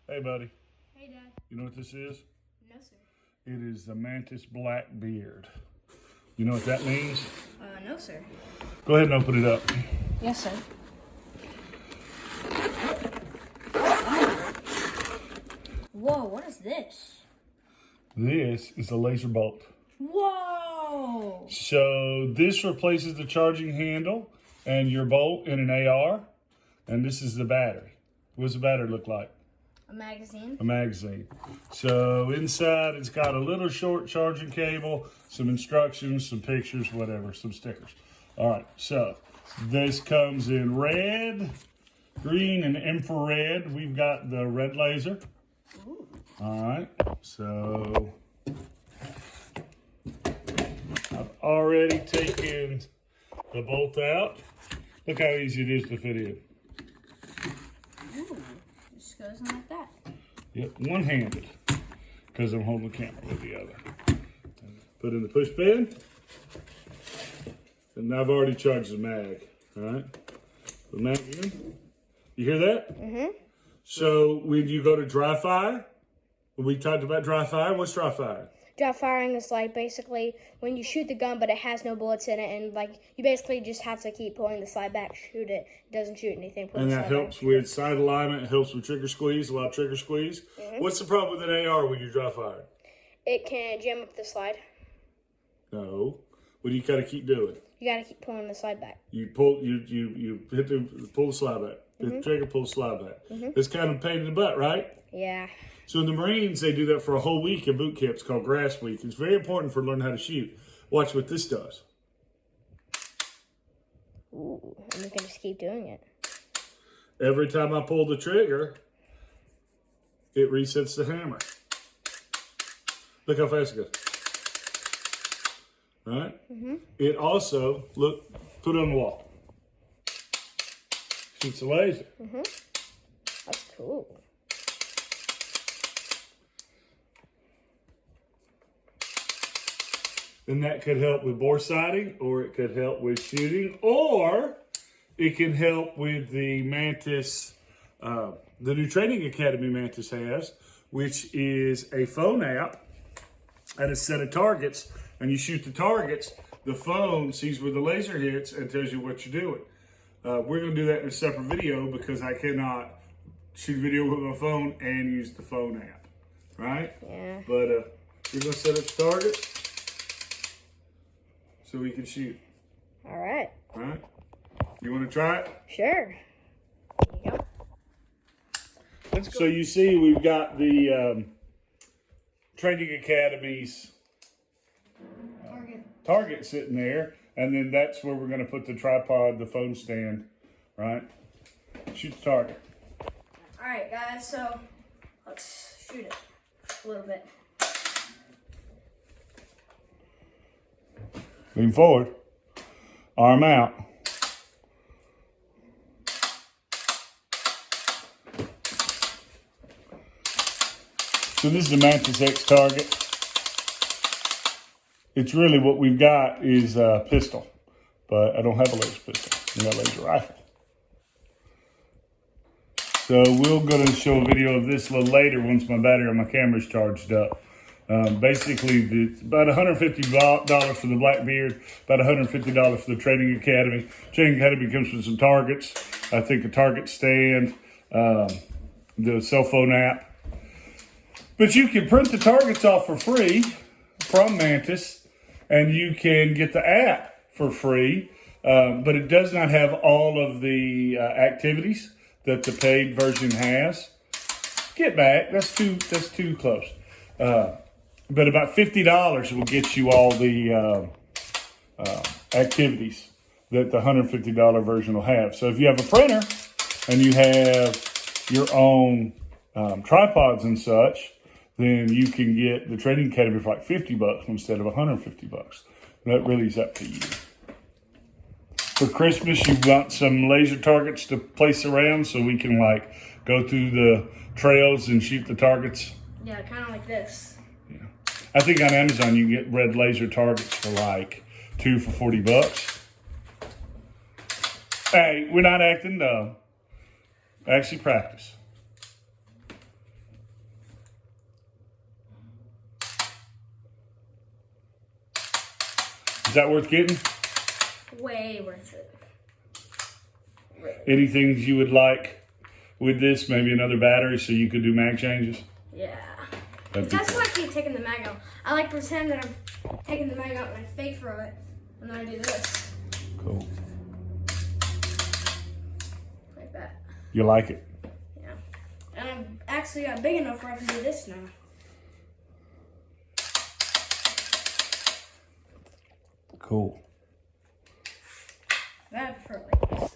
Hey, buddy. Hey, Dad. You know what this is? No, sir. It is the Mantis Blackbeard. You know what that means? No, sir. Go ahead and open it up. Yes, sir. Whoa, what is this? This is a laser bolt. Whoa! So this replaces the charging handle and your bolt in an AR. And this is the battery. What does the battery look like? A magazine. A magazine. So inside it's got a little short charging cable, some instructions, some pictures, whatever, some stickers. All right, so this comes in red, green, and infrared. We've got the red laser. Ooh. All right, so I've already taken the bolt out. Look how easy it is to fit in. Ooh, just goes in like that. Yep, one-handed, because I'm holding the camera with the other. Put in the push pin, and I've already charged the mag. All right, the mag in. You hear that? Mm-hmm. So when you go to dry fire, when we talked about dry fire, what's dry fire? Dry firing is like basically when you shoot the gun, but it has no bullets in it, and like you basically just have to keep pulling the slide back, shoot it. It doesn't shoot anything. And that helps with sight alignment. It helps with trigger squeeze. A lot of trigger squeeze. Mm-hmm. What's the problem with an AR when you dry fire? It can jam up the slide. No. What do you got to keep doing? You gotta keep pulling the slide back. You pull. You hit the pull the slide back. Hit the trigger, pull the slide back. It's kind of a pain in the butt, right? Yeah. So in the Marines, they do that for a whole week in boot camps called Grass Week. It's very important for learning how to shoot. Watch what this does. Ooh, and you can just keep doing it. Every time I pull the trigger, it resets the hammer. Look how fast it goes. Right? Mm-hmm. It also, look, put it on the wall. Shoots a laser. Mm-hmm. That's cool. And that could help with bore sighting, or it could help with shooting, or it can help with the Mantis, the new training academy Mantis has, which is a phone app and a set of targets. And you shoot the targets, the phone sees where the laser hits and tells you what you're doing. We're going to do that in a separate video because I cannot shoot video with my phone and use the phone app, right? Yeah. But we're going to set up the targets so we can shoot. All right. All right? You want to try it? Sure. There you go. Let's go. So you see we've got the Training Academy's target sitting there, and then that's where we're going to put the tripod, the phone stand, right? Shoot the target. All right, guys, so let's shoot it a little bit. Lean forward. Arm out. So this is the Mantis X target. It's really what we've got is a pistol, but I don't have a laser pistol. I got a laser rifle. So we're going to show a video of this a little later once my battery on my camera is charged up. Basically, it's about $150 for the Blackbeard, about $150 for the Training Academy. Training Academy comes with some targets. I think a target stand, the cell phone app. But you can print the targets off for free from Mantis, and you can get the app for free, but it does not have all of the activities that the paid version has. Get back, that's too close. But about $50 will get you all the activities that the $150 version will have. So if you have a printer and you have your own tripods and such, then you can get the Training Academy for like $50 instead of $150. That really is up to you. For Christmas, you want some laser targets to place around so we can like go through the trails and shoot the targets. Yeah, kind of like this. Yeah. I think on Amazon you can get red laser targets for like 2 for $40. Hey, we're not acting dumb. Actually practice. that worth getting? Way worth it. Really. Any things you would like with this? Maybe another battery so you could do mag changes? Yeah. That'd be That's cool. why I keep taking the mag out. I like to pretend that I'm taking the mag out and I fake throw it. And then I do this. Cool. Like that. You like it? Yeah. And I'm actually got big enough where I can do this now. Cool. I prefer it like this.